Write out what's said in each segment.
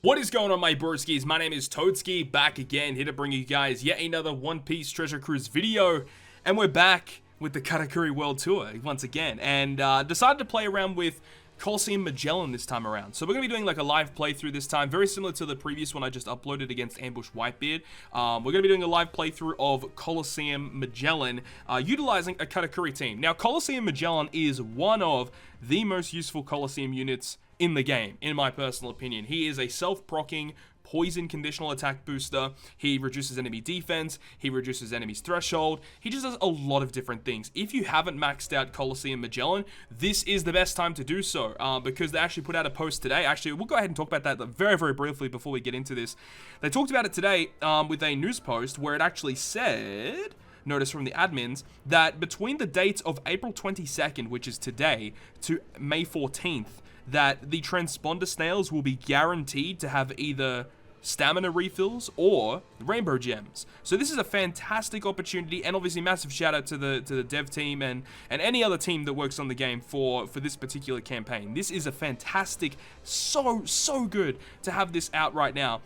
What is going on, my broskiis? My name is Toadskii, back again, here to bring you guys yet another One Piece Treasure Cruise video. And we're back with the Katakuri World Tour once again, and decided to play around with COLISEUM Magellan this time around. So we're going to be doing like a live playthrough this time, very similar to the previous one I just uploaded against Ambush Whitebeard. We're going to be doing a live playthrough of COLISEUM Magellan, utilizing a Katakuri team. Now, COLISEUM Magellan is one of the most useful COLISEUM units in the game, in my personal opinion. He is a self-proccing poison conditional attack booster. He reduces enemy defense, he reduces enemy's threshold, he just does a lot of different things. If you haven't maxed out COLISEUM Magellan, this is the best time to do so, because they actually put out a post today. Actually, we'll go ahead and talk about that very, very briefly before we get into this. They talked about it today with a news post where it actually said, notice from the admins, that between the dates of April 22nd, which is today, to May 14th, that the transponder snails will be guaranteed to have either stamina refills or rainbow gems. So this is a fantastic opportunity, and obviously massive shout out to the dev team and any other team that works on the game for this particular campaign. This is a fantastic, so good to have this out right now,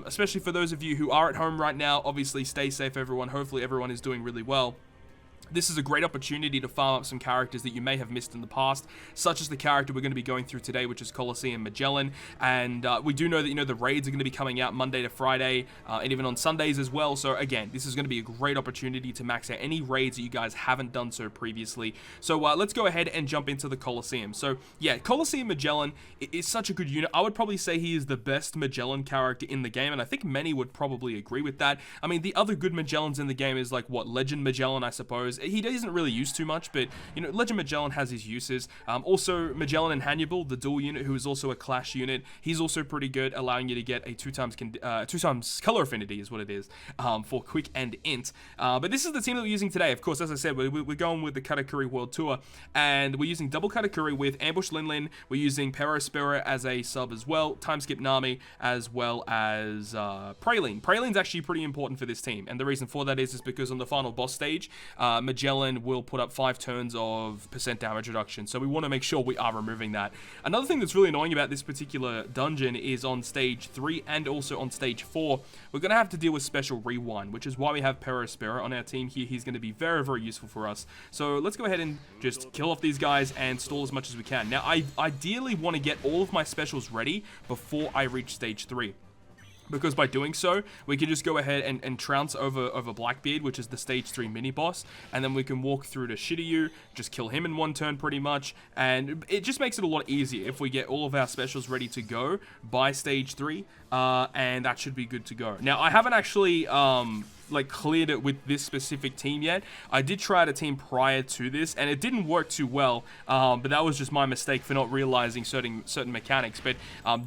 especially for those of you who are at home right now. Obviously stay safe, everyone. Hopefully everyone is doing really well. This is a great opportunity to farm up some characters that you may have missed in the past, such as the character we're going to be going through today, which is COLISEUM Magellan. And we do know that, the raids are going to be coming out Monday to Friday, and even on Sundays as well. So again, this is going to be a great opportunity to max out any raids that you guys haven't done so previously. So let's go ahead and jump into the Colosseum. So yeah, COLISEUM Magellan is such a good unit. I would probably say he is the best Magellan character in the game, and I think many would probably agree with that. I mean, the other good Magellans in the game is like, what, Legend Magellan, I suppose. He isn't really used too much, but Legend Magellan has his uses. Also Magellan and Hannibal, the dual unit, who is also a clash unit, he's also pretty good, allowing you to get a two times color affinity is what it is, for quick and int. But this is the team that we're using today. Of course, as I said, we're going with the Katakuri World Tour, and we're using double Katakuri with Ambush Linlin. We're using Perospero as a sub as well, Time Skip Nami, as well as Praline. Praline's actually pretty important for this team, and the reason for that is because on the final boss stage, Magellan will put up 5 turns of % damage reduction, so we want to make sure we are removing that. Another thing that's really annoying about this particular dungeon is on stage 3 and also on stage 4, we're going to have to deal with special rewind, which is why we have Perospero on our team here. He's going to be very, very useful for us. So let's go ahead and just kill off these guys and stall as much as we can. Now, I ideally want to get all of my specials ready before I reach stage 3. Because by doing so, we can just go ahead and trounce over Blackbeard, which is the stage 3 mini-boss, and then we can walk through to Shiryu, just kill him in one turn pretty much, and it just makes it a lot easier if we get all of our specials ready to go by stage 3, and that should be good to go. Now, I haven't actually cleared it with this specific team yet. I did try out a team prior to this, and it didn't work too well, but that was just my mistake for not realizing certain mechanics. But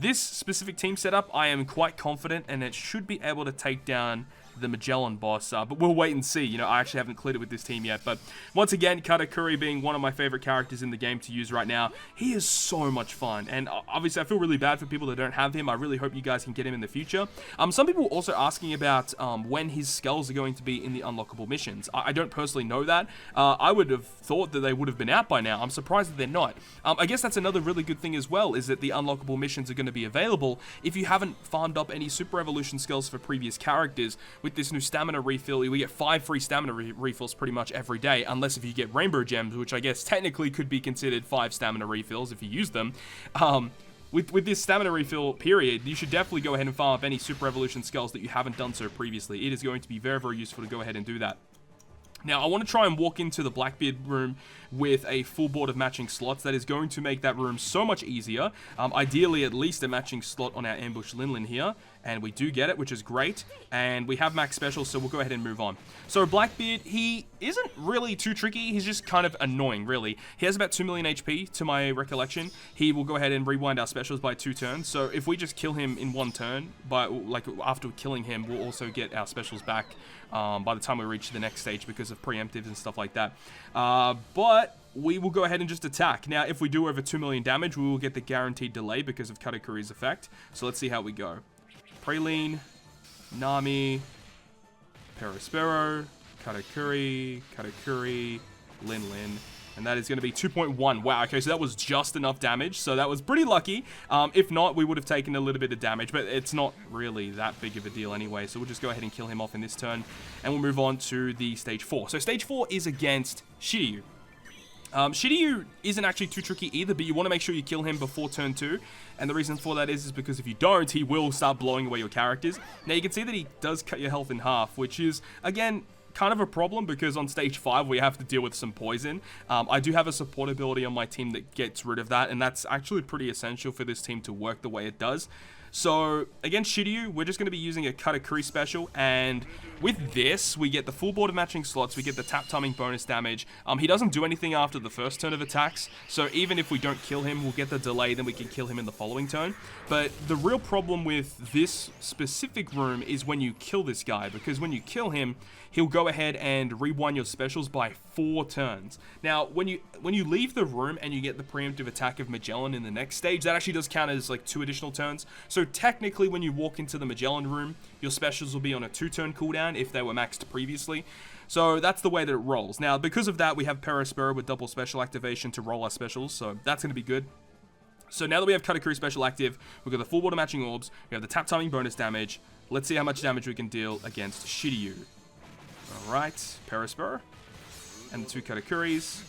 this specific team setup, I am quite confident, and it should be able to take down the Magellan boss, but we'll wait and see. I actually haven't cleared it with this team yet, but once again, Katakuri being one of my favorite characters in the game to use right now, he is so much fun, and obviously I feel really bad for people that don't have him. I really hope you guys can get him in the future. Some people were also asking about when his skulls are going to be in the unlockable missions. I don't personally know that. I would have thought that they would have been out by now. I'm surprised that they're not. I guess that's another really good thing as well, is that the unlockable missions are going to be available if you haven't farmed up any Super Evolution skulls for previous characters. With this new stamina refill, we get 5 free stamina refills pretty much every day, unless if you get rainbow gems, which I guess technically could be considered 5 stamina refills if you use them. With this stamina refill period, you should definitely go ahead and farm up any Super Evolution skulls that you haven't done so previously. It is going to be very, very useful to go ahead and do that. Now, I want to try and walk into the Blackbeard room with a full board of matching slots. That is going to make that room so much easier. Ideally, at least a matching slot on our Ambush Linlin here. And we do get it, which is great. And we have max specials, so we'll go ahead and move on. So Blackbeard, he isn't really too tricky. He's just kind of annoying, really. He has about 2 million HP, to my recollection. He will go ahead and rewind our specials by 2 turns. So if we just kill him in 1 turn, after killing him, we'll also get our specials back by the time we reach the next stage because of preemptives and stuff like that. But we will go ahead and just attack. Now, if we do over 2 million damage, we will get the guaranteed delay because of Katakuri's effect. So let's see how we go. Praline, Nami, Perospero, Katakuri, Linlin, And that is going to be 2.1. Wow, okay, so that was just enough damage. So that was pretty lucky. If not, we would have taken a little bit of damage, but it's not really that big of a deal anyway. So we'll just go ahead and kill him off in this turn. And we'll move on to the stage 4. So stage 4 is against Shiryu. Shiryu isn't actually too tricky either, but you want to make sure you kill him before turn 2. And the reason for that is because if you don't, he will start blowing away your characters. Now, you can see that he does cut your health in half, which is, again, kind of a problem because on stage 5 we have to deal with some poison. I do have a support ability on my team that gets rid of that, and that's actually pretty essential for this team to work the way it does. So against Shiryu, we're just going to be using a Katakuri special, and with this, we get the full board of matching slots, we get the tap timing bonus damage. He doesn't do anything after the first turn of attacks, so even if we don't kill him, we'll get the delay, then we can kill him in the following turn. But the real problem with this specific room is when you kill this guy, because when you kill him, he'll go ahead and rewind your specials by 4 turns. Now, when you leave the room and you get the preemptive attack of Magellan in the next stage, that actually does count as like 2 additional turns. So technically, when you walk into the Magellan room, your specials will be on a 2-turn cooldown if they were maxed previously. So that's the way that it rolls. Now, because of that, we have Perispera with double special activation to roll our specials, so that's going to be good. So now that we have Katakuri special active, we've got the full board of matching orbs, we have the tap timing bonus damage. Let's see how much damage we can deal against Shiryu. Alright, Perispera. And the 2 Katakuris.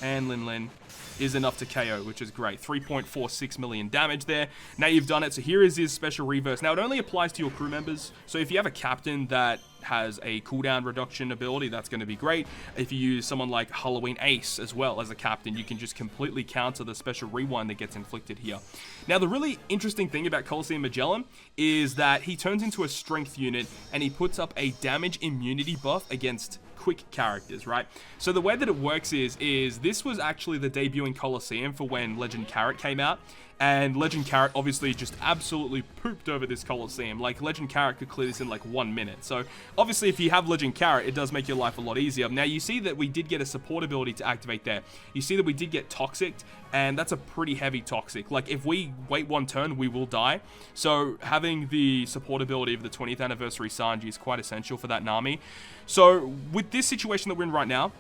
And Lin is enough to KO, which is great. 3.46 million damage there. Now you've done it, so here is his special reverse. Now it only applies to your crew members, so if you have a captain that has a cooldown reduction ability, that's going to be great. If you use someone like Halloween Ace as well as a captain, you can just completely counter the special rewind that gets inflicted here. Now the really interesting thing about COLISEUM Magellan is that he turns into a strength unit and he puts up a damage immunity buff against quick characters, right? So the way that it works is this was actually the debuting Colosseum for when Legend Carrot came out, and Legend Carrot obviously just absolutely pooped over this Colosseum. Like, Legend Carrot could clear this in like 1 minute. So obviously if you have Legend Carrot, it does make your life a lot easier. Now you see that we did get a support ability to activate there. You see that we did get Toxic, and that's a pretty heavy Toxic. Like, if we wait 1 turn, we will die. So having the support ability of the 20th anniversary Sanji is quite essential for that Nami. So with this situation that we're in right now,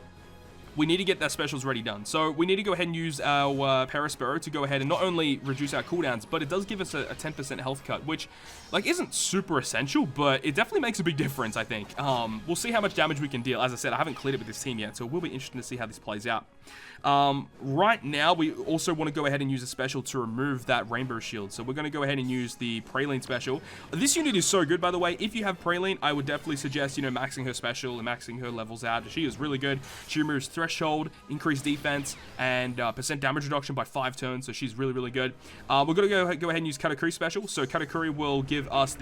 we need to get that specials ready done. So we need to go ahead and use our Perispero to go ahead and not only reduce our cooldowns, but it does give us a 10% health cut, which like isn't super essential, but it definitely makes a big difference, I think. We'll see how much damage we can deal. As I said, I haven't cleared it with this team yet, so it will be interesting to see how this plays out. Right now, we also want to go ahead and use a special to remove that rainbow shield. So we're going to go ahead and use the Praline special. This unit is so good, by the way. If you have Praline, I would definitely suggest, maxing her special and maxing her levels out. She is really good. She removes threshold, increased defense, and percent damage reduction by 5 turns. So she's really, really good. We're going to go ahead and use Katakuri special. So Katakuri will give us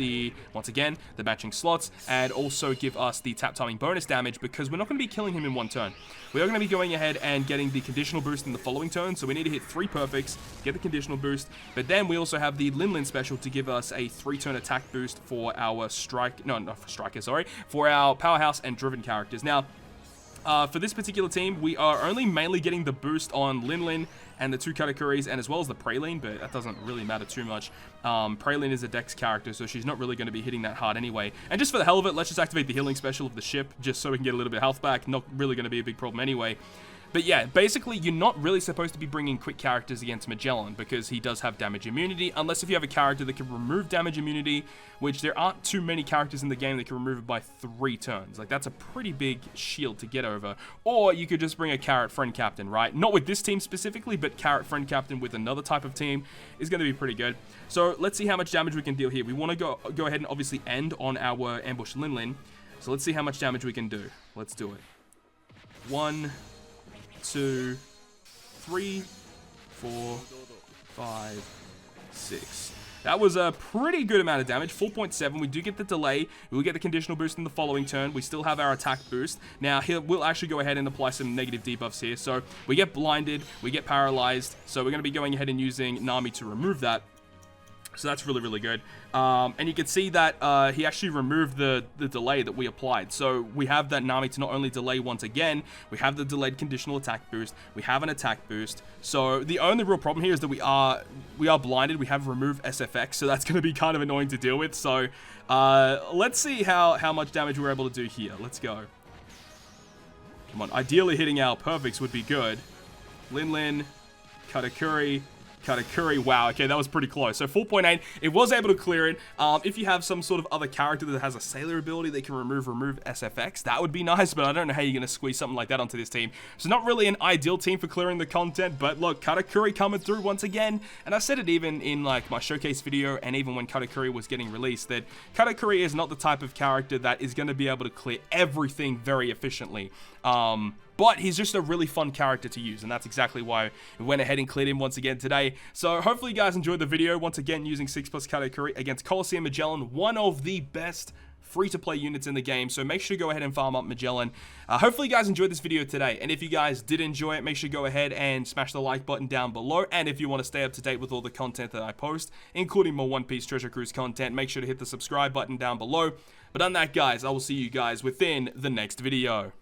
once again, the matching slots, and also give us the tap timing bonus damage, because we're not going to be killing him in 1 turn. We are going to be going ahead and getting the conditional boost in the following turn, so we need to hit 3 perfects, get the conditional boost, but then we also have the Lin special to give us a 3-turn attack boost for our for our powerhouse and driven characters. Now, for this particular team, we are only mainly getting the boost on Lin and the 2 Katakuris, and as well as the Praline, but that doesn't really matter too much. Praline is a dex character, so she's not really going to be hitting that hard anyway. And just for the hell of it, let's just activate the healing special of the ship, just so we can get a little bit of health back. Not really going to be a big problem anyway. But yeah, basically, you're not really supposed to be bringing quick characters against Magellan, because he does have damage immunity, unless if you have a character that can remove damage immunity, which there aren't too many characters in the game that can remove it by 3 turns. Like, that's a pretty big shield to get over. Or you could just bring a Carrot Friend Captain, right? Not with this team specifically, but Carrot Friend Captain with another type of team is going to be pretty good. So let's see how much damage we can deal here. We want to go ahead and obviously end on our ambush Lin. So let's see how much damage we can do. Let's do it. 1, 2, 3, 4, 5, 6. That was a pretty good amount of damage, 4.7. We do get the delay. We'll get the conditional boost in the following turn. We still have our attack boost. Now, we'll actually go ahead and apply some negative debuffs here. So we get blinded, we get paralyzed. So we're going to be going ahead and using Nami to remove that. So that's really, really good. And you can see that he actually removed the delay that we applied. So we have that Nami to not only delay once again, we have the delayed conditional attack boost, we have an attack boost. So the only real problem here is that we are blinded. We have removed SFX, so that's going to be kind of annoying to deal with. So let's see how much damage we're able to do here. Let's go. Come on, ideally hitting our perfects would be good. Lin, Katakuri. Wow, okay, that was pretty close. So 4.8, it was able to clear it. If you have some sort of other character that has a sailor ability, they can remove SFX. That would be nice, but I don't know how you're going to squeeze something like that onto this team. So not really an ideal team for clearing the content, but look, Katakuri coming through once again. And I said it even in like my showcase video, and even when Katakuri was getting released, that Katakuri is not the type of character that is going to be able to clear everything very efficiently. But he's just a really fun character to use, and that's exactly why we went ahead and cleared him once again today. So hopefully you guys enjoyed the video. Once again, using 6+ Katakuri against COLISEUM Magellan, one of the best free-to-play units in the game, so make sure to go ahead and farm up Magellan. Hopefully you guys enjoyed this video today, and if you guys did enjoy it, make sure to go ahead and smash the like button down below, and if you want to stay up to date with all the content that I post, including more One Piece Treasure Cruise content, make sure to hit the subscribe button down below. But on that, guys, I will see you guys within the next video.